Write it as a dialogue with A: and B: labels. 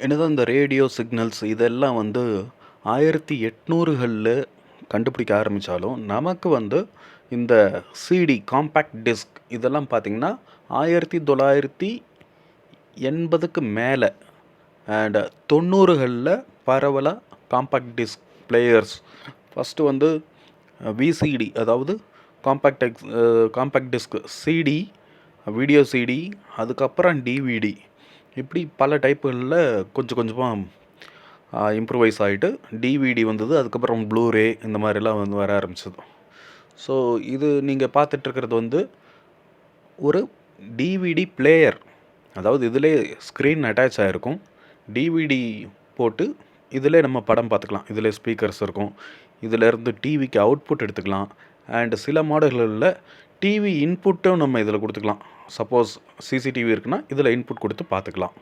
A: என்னதான் இந்த radio signals இதெல்லாம் வந்து 1800களில் கண்டுபிடிக்க ஆரம்பித்தாலும் நமக்கு வந்து இந்த சிடி காம்பேக்ட் டிஸ்க் இதெல்லாம் பார்த்திங்கன்னா 1980க்கு மேலே அண்ட் 90களில் பரவலாக காம்பேக்ட் டிஸ்க் பிளேயர்ஸ் ஃபஸ்ட்டு வந்து விசிடி அதாவது compact disc CD video CD அதுக்கப்புறம் டிவிடி இப்படி பல டைப்புகளில் கொஞ்சம் கொஞ்சமாக இம்ப்ரூவைஸ் ஆகிட்டு டிவிடி வந்தது. அதுக்கப்புறம் ப்ளூரே இந்த மாதிரிலாம் வந்து வர ஆரம்பிச்சது. ஸோ இது நீங்கள் பார்த்துட்ருக்கிறது வந்து ஒரு டிவிடி பிளேயர், அதாவது இதிலே ஸ்க்ரீன் அட்டாச் ஆகிருக்கும். டிவிடி போட்டு இதில் நம்ம படம் பார்த்துக்கலாம். இதில் ஸ்பீக்கர்ஸ் இருக்கும். இதிலேருந்து டிவிக்கு அவுட்புட் எடுத்துக்கலாம். அண்ட் சில மாடல்களில் டிவி இன்புட்டும் நம்ம இதில் கொடுத்துக்கலாம். சப்போஸ் சிசிடிவி இருக்குன்னா இதில் இன்புட் கொடுத்து பார்த்துக்கலாம்.